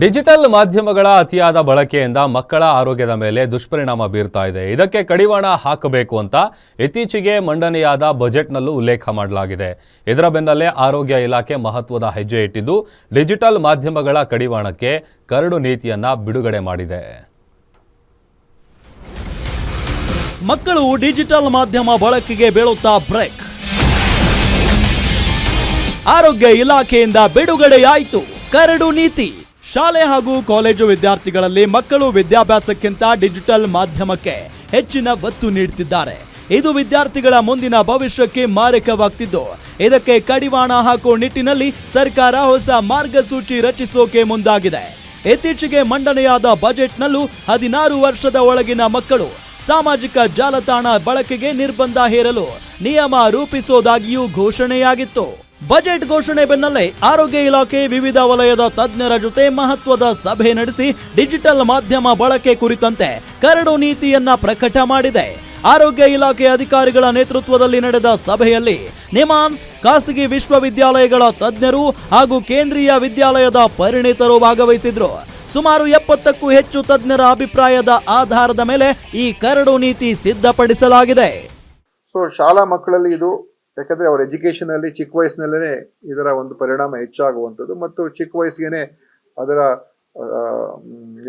Digital ಮಾಧ್ಯಮಗಳ ಅತಿಯಾದ ಬಳಕೆಯಿಂದ ಮಕ್ಕಳ ಆರೋಗ್ಯದ ಮೇಲೆ ದುಷ್ಪರಿಣಾಮ ಬೀರ್ತಾ ಇದೆ. ಇದಕ್ಕೆ ಕಡಿವಾಣ ಹಾಕಬೇಕು ಅಂತ ಇತ್ತೀಚೆಗೆ ಮಂಡನೆಯಾದ ಬಜೆಟ್ನಲ್ಲೂ ಉಲ್ಲೇಖ ಮಾಡಲಾಗಿದೆ. ಇದರ ಬೆನ್ನಲ್ಲೇ ಆರೋಗ್ಯ ಇಲಾಖೆ ಮಹತ್ವದ ಹೆಜ್ಜೆ ಇಟ್ಟಿದ್ದು ಡಿಜಿಟಲ್ ಮಾಧ್ಯಮಗಳ ಕಡಿವಾಣಕ್ಕೆ ಕರಡು ನೀತಿಯನ್ನ ಬಿಡುಗಡೆ ಮಾಡಿದೆ. ಮಕ್ಕಳು ಡಿಜಿಟಲ್ ಮಾಧ್ಯಮ ಬಳಕೆಗೆ ಬೀಳುತ್ತಾ ಬ್ರೇಕ್. ಆರೋಗ್ಯ ಇಲಾಖೆಯಿಂದ ಬಿಡುಗಡೆಯಾಯಿತು ಕರಡು ನೀತಿ. ಶಾಲೆ ಹಾಗೂ ಕಾಲೇಜು ವಿದ್ಯಾರ್ಥಿಗಳಲ್ಲಿ ಮಕ್ಕಳು ವಿದ್ಯಾಭ್ಯಾಸಕ್ಕಿಂತ ಡಿಜಿಟಲ್ ಮಾಧ್ಯಮಕ್ಕೆ ಹೆಚ್ಚಿನ ಒತ್ತು ನೀಡುತ್ತಿದ್ದಾರೆ. ಇದು ವಿದ್ಯಾರ್ಥಿಗಳ ಮುಂದಿನ ಭವಿಷ್ಯಕ್ಕೆ ಮಾರಕವಾಗ್ತಿದ್ದು, ಇದಕ್ಕೆ ಕಡಿವಾಣ ಹಾಕುವ ನಿಟ್ಟಿನಲ್ಲಿ ಸರ್ಕಾರ ಹೊಸ ಮಾರ್ಗಸೂಚಿ ರಚಿಸೋಕೆ ಮುಂದಾಗಿದೆ. ಇತ್ತೀಚೆಗೆ ಮಂಡನೆಯಾದ ಬಜೆಟ್ನಲ್ಲೂ 16 ವರ್ಷದ ಒಳಗಿನ ಮಕ್ಕಳು ಸಾಮಾಜಿಕ ಜಾಲತಾಣ ಬಳಕೆಗೆ ನಿರ್ಬಂಧ ಹೇರಲು ನಿಯಮ ರೂಪಿಸೋದಾಗಿಯೂ ಘೋಷಣೆಯಾಗಿತ್ತು. ಬಜೆಟ್ ಘೋಷಣೆ ಬೆನ್ನಲ್ಲೇ ಆರೋಗ್ಯ ಇಲಾಖೆ ವಿವಿಧ ವಲಯದ ತಜ್ಞರ ಜೊತೆ ಮಹತ್ವದ ಸಭೆ ನಡೆಸಿ ಡಿಜಿಟಲ್ ಮಾಧ್ಯಮ ಬಳಕೆ ಕುರಿತಂತೆ ಕರಡು ನೀತಿಯನ್ನ ಪ್ರಕಟ ಮಾಡಿದೆ. ಆರೋಗ್ಯ ಇಲಾಖೆ ಅಧಿಕಾರಿಗಳ ನೇತೃತ್ವದಲ್ಲಿ ನಡೆದ ಸಭೆಯಲ್ಲಿ ನಿಮಾನ್ಸ್, ಖಾಸಗಿ ವಿಶ್ವವಿದ್ಯಾಲಯಗಳ ತಜ್ಞರು ಹಾಗೂ ಕೇಂದ್ರೀಯ ವಿದ್ಯಾಲಯದ ಪರಿಣಿತರು ಭಾಗವಹಿಸಿದ್ರು. ಸುಮಾರು 70ಕ್ಕೂ ಹೆಚ್ಚು ತಜ್ಞರ ಅಭಿಪ್ರಾಯದ ಆಧಾರದ ಮೇಲೆ ಈ ಕರಡು ನೀತಿ ಸಿದ್ಧಪಡಿಸಲಾಗಿದೆ. ಶಾಲಾ ಮಕ್ಕಳಲ್ಲಿ ಇದು ಯಾಕಂದ್ರೆ ಅವರ ಎಜುಕೇಶನ್ ಅಲ್ಲಿ ಚಿಕ್ಕ ವಯಸ್ಸಿನಲ್ಲೇ ಇದರ ಒಂದು ಪರಿಣಾಮ ಹೆಚ್ಚಾಗುವಂಥದ್ದು ಮತ್ತು ಚಿಕ್ಕ ವಯಸ್ಸಿಗೆ ಅದರ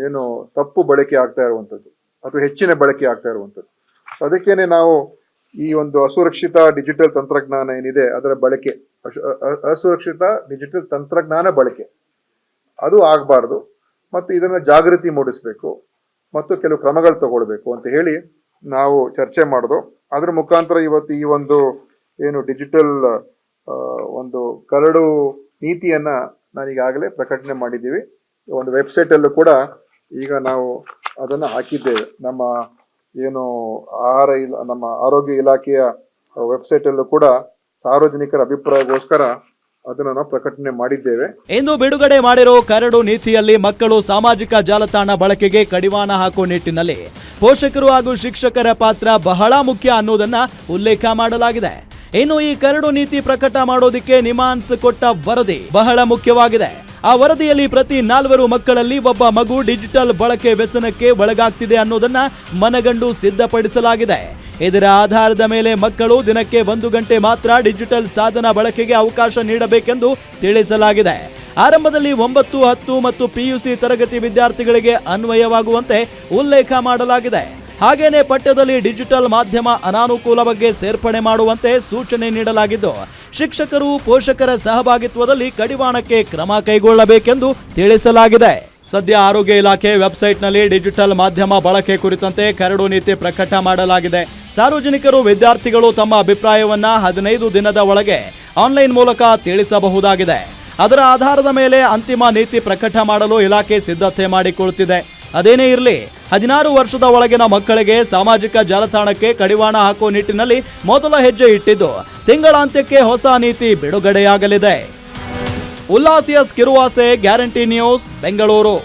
ಏನು ತಪ್ಪು ಬಳಕೆ ಆಗ್ತಾ ಇರುವಂಥದ್ದು ಅಥವಾ ಹೆಚ್ಚಿನ ಬಳಕೆ ಆಗ್ತಾ ಇರುವಂಥದ್ದು. ಅದಕ್ಕೇನೆ ನಾವು ಈ ಒಂದು ಅಸುರಕ್ಷಿತ ಡಿಜಿಟಲ್ ತಂತ್ರಜ್ಞಾನ ಏನಿದೆ ಅದರ ಬಳಕೆ, ಅಸುರಕ್ಷಿತ ಡಿಜಿಟಲ್ ತಂತ್ರಜ್ಞಾನ ಬಳಕೆ ಅದು ಆಗಬಾರ್ದು ಮತ್ತು ಇದನ್ನ ಜಾಗೃತಿ ಮೂಡಿಸ್ಬೇಕು ಮತ್ತು ಕೆಲವು ಕ್ರಮಗಳು ತಗೊಳ್ಬೇಕು ಅಂತ ಹೇಳಿ ನಾವು ಚರ್ಚೆ ಮಾಡೋದು. ಅದ್ರ ಮುಖಾಂತರ ಇವತ್ತು ಈ ಒಂದು ಏನು ಡಿಜಿಟಲ್ ಒಂದು ಕರಡು ನೀತಿಯನ್ನ ನಾನೀಗಾಗಲೇ ಪ್ರಕಟಣೆ ಮಾಡಿದ್ದೀವಿ. ಒಂದು ವೆಬ್ಸೈಟ್ ಅಲ್ಲೂ ಕೂಡ ಈಗ ನಾವು ಅದನ್ನ ಹಾಕಿದ್ದೇವೆ. ನಮ್ಮ ಏನು ನಮ್ಮ ಆರೋಗ್ಯ ಇಲಾಖೆಯ ವೆಬ್ಸೈಟ್ ಅಲ್ಲೂ ಕೂಡ ಸಾರ್ವಜನಿಕರ ಅಭಿಪ್ರಾಯಕ್ಕೋಸ್ಕರ ಅದನ್ನು ನಾವು ಪ್ರಕಟಣೆ ಮಾಡಿದ್ದೇವೆ. ಇಂದು ಬಿಡುಗಡೆ ಮಾಡಿರೋ ಕರಡು ನೀತಿಯಲ್ಲಿ ಮಕ್ಕಳು ಸಾಮಾಜಿಕ ಜಾಲತಾಣ ಬಳಕೆಗೆ ಕಡಿವಾಣ ಹಾಕುವ ನಿಟ್ಟಿನಲ್ಲಿ ಪೋಷಕರು ಹಾಗೂ ಶಿಕ್ಷಕರ ಪಾತ್ರ ಬಹಳ ಮುಖ್ಯ ಅನ್ನೋದನ್ನ ಉಲ್ಲೇಖ ಮಾಡಲಾಗಿದೆ. ಇನ್ನು ಈ ಕರಡು ನೀತಿ ಪ್ರಕಟ ಮಾಡೋದಿಕ್ಕೆ ನಿಮಾನ್ಸ್ ಕೊಟ್ಟ ವರದಿ ಬಹಳ ಮುಖ್ಯವಾಗಿದೆ. ಆ ವರದಿಯಲ್ಲಿ ಪ್ರತಿ 4 ಮಕ್ಕಳಲ್ಲಿ ಒಬ್ಬ ಮಗು ಡಿಜಿಟಲ್ ಬಳಕೆ ವ್ಯಸನಕ್ಕೆ ಒಳಗಾಗ್ತಿದೆ ಅನ್ನೋದನ್ನ ಮನಗಂಡು ಸಿದ್ಧಪಡಿಸಲಾಗಿದೆ. ಇದರ ಆಧಾರದ ಮೇಲೆ ಮಕ್ಕಳು ದಿನಕ್ಕೆ 1 ಗಂಟೆ ಮಾತ್ರ ಡಿಜಿಟಲ್ ಸಾಧನ ಬಳಕೆಗೆ ಅವಕಾಶ ನೀಡಬೇಕೆಂದು ತಿಳಿಸಲಾಗಿದೆ. ಆರಂಭದಲ್ಲಿ 9, 10 ಮತ್ತು PUC ತರಗತಿ ವಿದ್ಯಾರ್ಥಿಗಳಿಗೆ ಅನ್ವಯವಾಗುವಂತೆ ಉಲ್ಲೇಖ ಮಾಡಲಾಗಿದೆ. ಹಾಗೇನೆ ಪಠ್ಯದಲ್ಲಿ ಡಿಜಿಟಲ್ ಮಾಧ್ಯಮ ಅನಾನುಕೂಲ ಬಗ್ಗೆ ಸೇರ್ಪಡೆ ಮಾಡುವಂತೆ ಸೂಚನೆ ನೀಡಲಾಗಿದ್ದು, ಶಿಕ್ಷಕರು ಪೋಷಕರ ಸಹಭಾಗಿತ್ವದಲ್ಲಿ ಕಡಿವಾಣಕ್ಕೆ ಕ್ರಮ ಕೈಗೊಳ್ಳಬೇಕೆಂದು ತಿಳಿಸಲಾಗಿದೆ. ಸದ್ಯ ಆರೋಗ್ಯ ಇಲಾಖೆ ವೆಬ್ಸೈಟ್ನಲ್ಲಿ ಡಿಜಿಟಲ್ ಮಾಧ್ಯಮ ಬಳಕೆ ಕುರಿತಂತೆ ಕರಡು ನೀತಿ ಪ್ರಕಟ ಮಾಡಲಾಗಿದೆ. ಸಾರ್ವಜನಿಕರು ವಿದ್ಯಾರ್ಥಿಗಳು ತಮ್ಮ ಅಭಿಪ್ರಾಯವನ್ನ 15 ದಿನದ ಒಳಗೆ ಆನ್ಲೈನ್ ಮೂಲಕ ತಿಳಿಸಬಹುದಾಗಿದೆ. ಅದರ ಆಧಾರದ ಮೇಲೆ ಅಂತಿಮ ನೀತಿ ಪ್ರಕಟ ಮಾಡಲು ಇಲಾಖೆ ಸಿದ್ಧತೆ ಮಾಡಿಕೊಳ್ಳುತ್ತಿದೆ. ಅದೇನೇ ಇರಲಿ, 16 ವರ್ಷದ ಒಳಗಿನ ಮಕ್ಕಳಿಗೆ ಸಾಮಾಜಿಕ ಜಾಲತಾಣಕ್ಕೆ ಕಡಿವಾಣ ಹಾಕುವ ನಿಟ್ಟಿನಲ್ಲಿ ಮೊದಲ ಹೆಜ್ಜೆ ಇಟ್ಟಿದ್ದು, ತಿಂಗಳಾಂತ್ಯಕ್ಕೆ ಹೊಸ ನೀತಿ ಬಿಡುಗಡೆಯಾಗಲಿದೆ. ಉಲ್ಲಾಸಿಯಸ್ ಕಿರುವಾಸೆ, ಗ್ಯಾರಂಟಿ ನ್ಯೂಸ್, ಬೆಂಗಳೂರು.